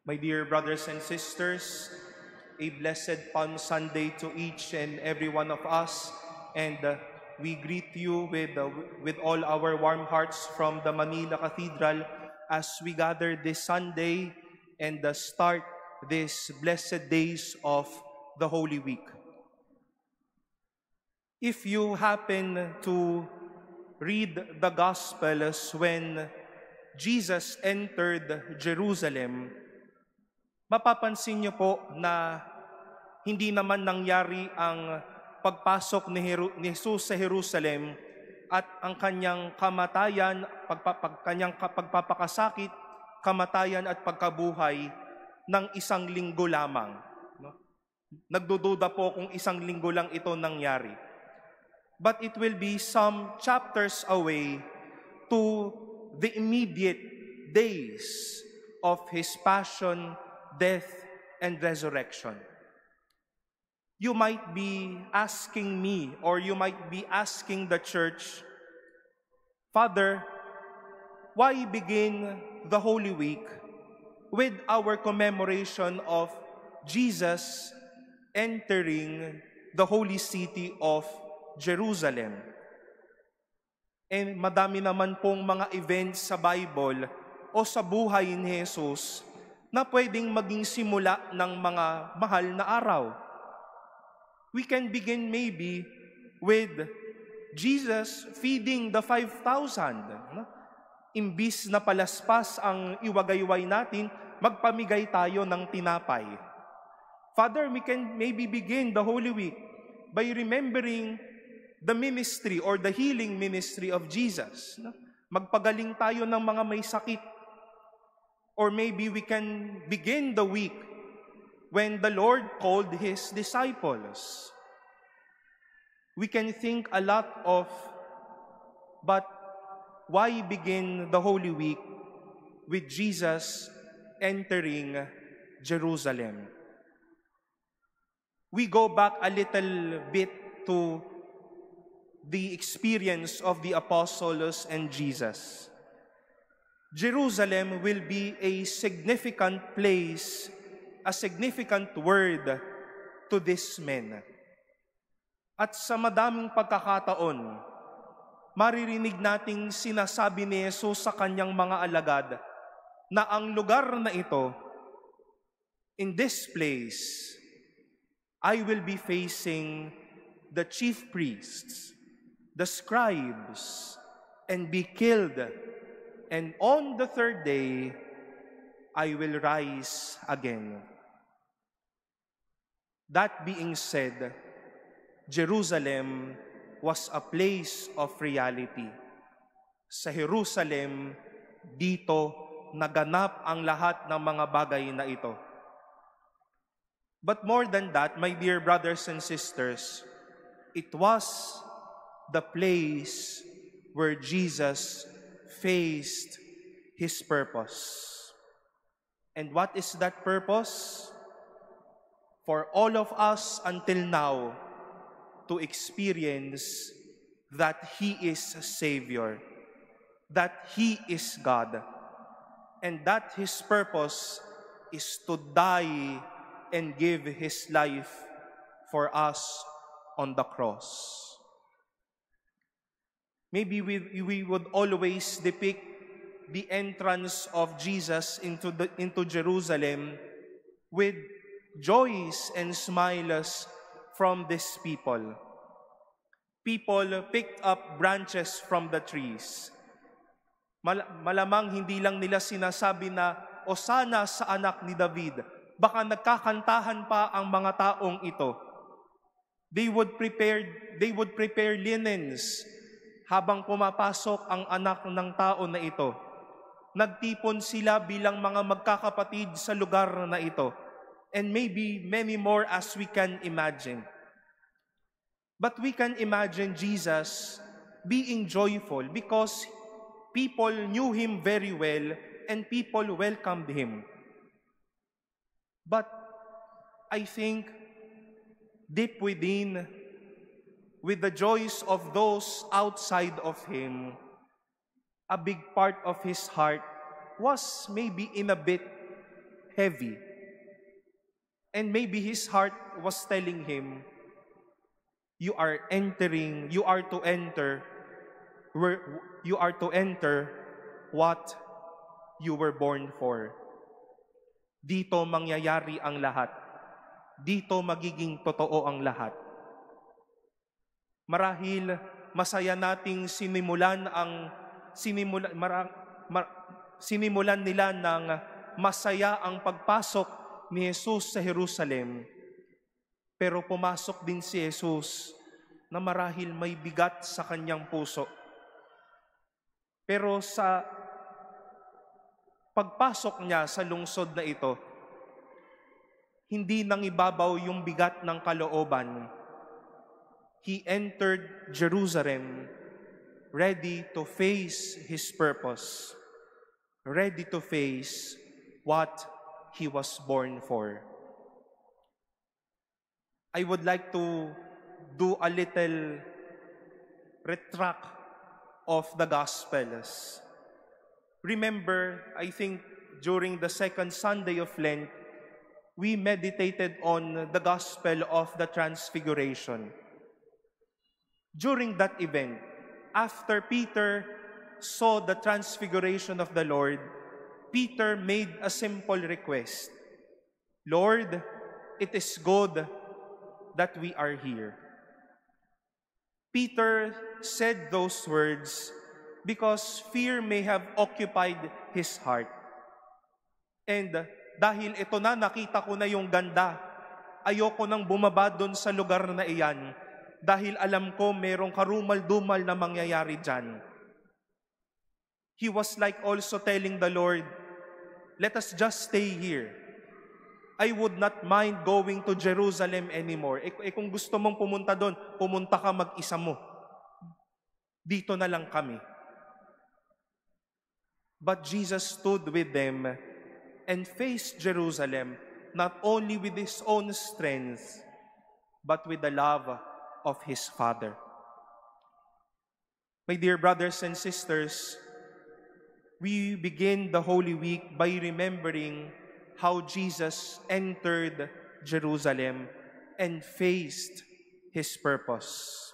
My dear brothers and sisters, a blessed Palm Sunday to each and every one of us, and we greet you with all our warm hearts from the Manila Cathedral as we gather this Sunday and start these blessed days of the Holy Week. If you happen to read the Gospels when Jesus entered Jerusalem, mapapansin niyo po na hindi naman nangyari ang pagpasok ni Jesus sa Jerusalem at ang kanyang kamatayan, kanyang pagpapakasakit, kamatayan at pagkabuhay ng isang linggo lamang. Nagdududa po kung isang linggo lang ito nangyari. But it will be some chapters away to the immediate days of His passion, death, and resurrection. You might be asking me, or you might be asking the church, Father, why begin the Holy Week with our commemoration of Jesus entering the holy city of Jerusalem? Madami naman pong mga events sa Bible o sa buhay ni Jesus na pwedeng maging simula ng mga mahal na araw. We can begin maybe with Jesus feeding the 5,000. Imbis na palaspas ang iwagayway natin, magpamigay tayo ng tinapay. Father, we can maybe begin the Holy Week by remembering the ministry or the healing ministry of Jesus. Magpagaling tayo ng mga may sakit. Or maybe we can begin the week when the Lord called His disciples. We can think a lot of, but why begin the Holy Week with Jesus entering Jerusalem? We go back a little bit to the experience of the apostles and Jesus. Jerusalem will be a significant place, a significant word to these men. At sa madaming pagkakataon, maririnig nating sinasabi ni Jesus sa kanyang mga alagad na ang lugar na ito, in this place, I will be facing the chief priests, the scribes, and be killed. And on the third day, I will rise again. That being said, Jerusalem was a place of reality. Sa Jerusalem, dito naganap ang lahat ng mga bagay na ito. But more than that, my dear brothers and sisters, it was the place where Jesus faced His purpose. And what is that purpose? For all of us until now to experience that He is a Savior, that He is God, and that His purpose is to die and give His life for us on the cross. Maybe we would always depict the entrance of Jesus into Jerusalem with joys and smiles from these people. People picked up branches from the trees. Malamang hindi lang nila sinasabi na, "Osana sa anak ni David." Baka nagkakantahan pa ang mga taong ito. They would prepare linens habang pumapasok ang anak ng tao na ito. Nagtipon sila bilang mga magkakapatid sa lugar na ito. And maybe many more as we can imagine. But we can imagine Jesus being joyful because people knew Him very well and people welcomed Him. But I think deep within, with the joys of those outside of Him, a big part of His heart was maybe in a bit heavy. And maybe his heart was telling him, you are to enter what you were born for. Dito mangyayari ang lahat. Dito magiging totoo ang lahat. Marahil masaya nating sinimulan nila ng masaya ang pagpasok ni Jesus sa Jerusalem. Pero pumasok din si Jesus na marahil may bigat sa kanyang puso. Pero sa pagpasok niya sa lungsod na ito, hindi nangibabaw yung bigat ng kalooban. He entered Jerusalem ready to face his purpose, ready to face what he was born for. I would like to do a little retract of the Gospels. Remember, I think during the second Sunday of Lent, we meditated on the Gospel of the Transfiguration. During that event, after Peter saw the transfiguration of the Lord, Peter made a simple request. Lord, it is good that we are here. Peter said those words because fear may have occupied his heart. And dahil ito na, nakita ko na yung ganda, ayoko nang bumaba doon sa lugar na iyan dahil alam ko merong karumal-dumal na mangyayari dyan. He was like also telling the Lord, let us just stay here. I would not mind going to Jerusalem anymore. Kung gusto mong pumunta doon, pumunta ka mag-isa mo. Dito na lang kami. But Jesus stood with them and faced Jerusalem not only with his own strength, but with the love of his Father. My dear brothers and sisters, we begin the Holy Week by remembering how Jesus entered Jerusalem and faced his purpose.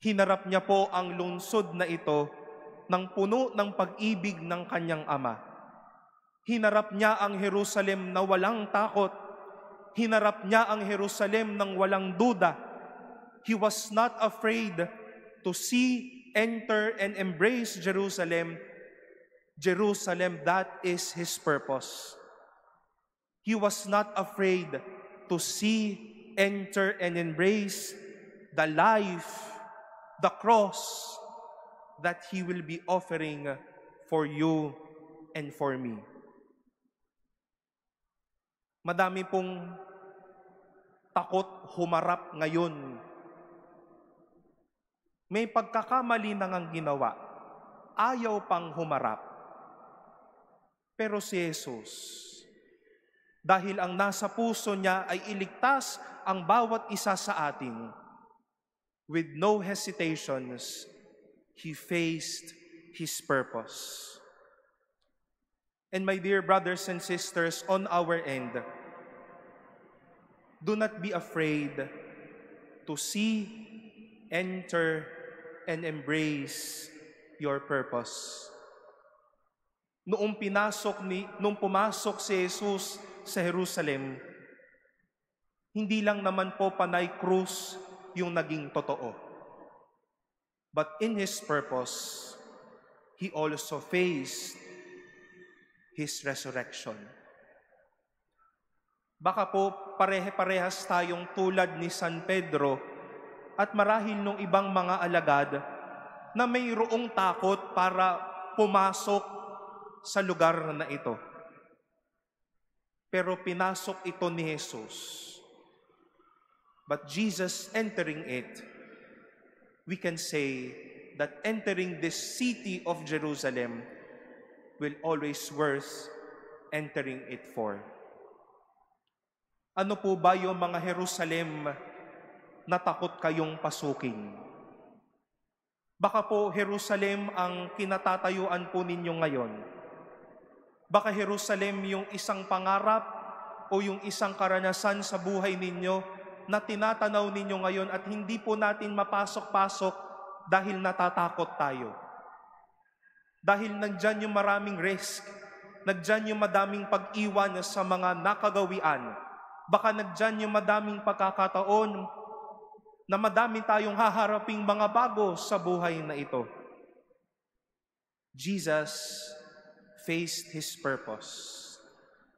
Hinarap niya po ang lungsod na ito ng puno ng pag-ibig ng kanyang Ama. Hinarap niya ang Jerusalem na walang takot. Hinarap niya ang Jerusalem ng walang duda. He was not afraid to see, enter, and embrace Jerusalem. Jerusalem, that is his purpose. He was not afraid to see, enter, and embrace the life, the cross that he will be offering for you and for me. Madami pong takot humarap ngayon. May pagkakamali na ngang ginawa. Ayaw pang humarap. Pero si Jesus, dahil ang nasa puso niya ay iligtas ang bawat isa sa atin, with no hesitations, he faced his purpose. And my dear brothers and sisters, on our end, do not be afraid to see, enter, and embrace your purpose. Nung pumasok si Jesus sa Jerusalem, hindi lang naman po panay krus yung naging totoo. But in his purpose, he also faced his resurrection. Baka po parehe-parehas tayong tulad ni San Pedro at marahil nung ibang mga alagad na mayroong takot para pumasok sa lugar na ito. Pero pinasok ito ni Jesus. But Jesus entering it, we can say that entering this city of Jerusalem will always worth entering it for. Ano po ba yung mga Jerusalem na takot kayong pasukin? Baka po Jerusalem ang kinatatayuan po ninyo ngayon. Baka Jerusalem yung isang pangarap o yung isang karanasan sa buhay ninyo na tinatanaw ninyo ngayon at hindi po natin mapasok-pasok dahil natatakot tayo. Dahil nandyan yung maraming risk, nandyan yung madaming pag-iwan sa mga nakagawian, baka nandyan yung madaming pagkakataon na madami tayong haharaping mga bago sa buhay na ito. Jesus faced His purpose.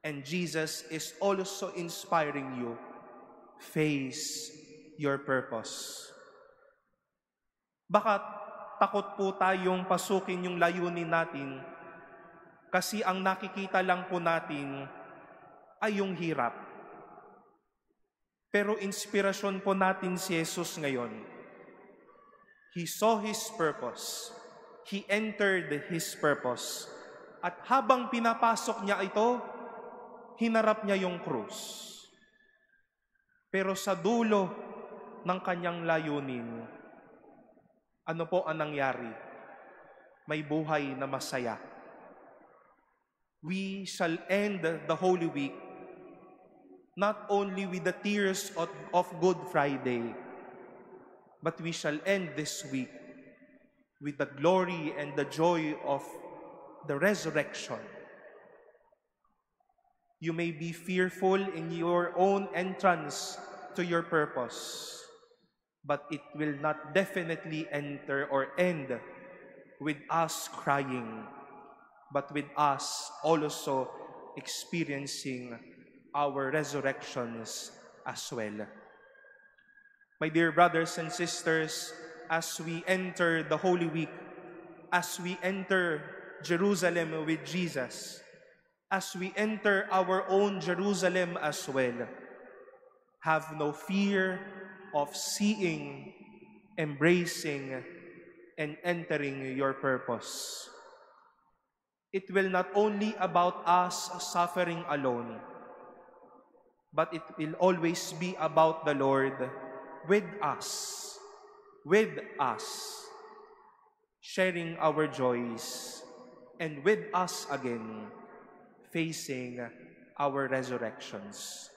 And Jesus is also inspiring you. Face your purpose. Baka takot po tayong pasukin yung layunin natin kasi ang nakikita lang po natin ay yung hirap. Pero inspirasyon po natin si Jesus ngayon. He saw His purpose. He entered His purpose. At habang pinapasok niya ito, hinarap niya yung krus. Pero sa dulo ng kanyang layunin, ano po ang nangyari? May buhay na masaya. We shall end the Holy Week not only with the tears of Good Friday, but we shall end this week with the glory and the joy of the resurrection. You may be fearful in your own entrance to your purpose, but it will not definitely enter or end with us crying, but with us also experiencing our resurrections as well. My dear brothers and sisters, as we enter the Holy Week, as we enter Jerusalem with Jesus, as we enter our own Jerusalem as well, have no fear of seeing, embracing, and entering your purpose. It will not only about us suffering alone, but it will always be about the Lord with us, sharing our joys, and with us again, facing our resurrections.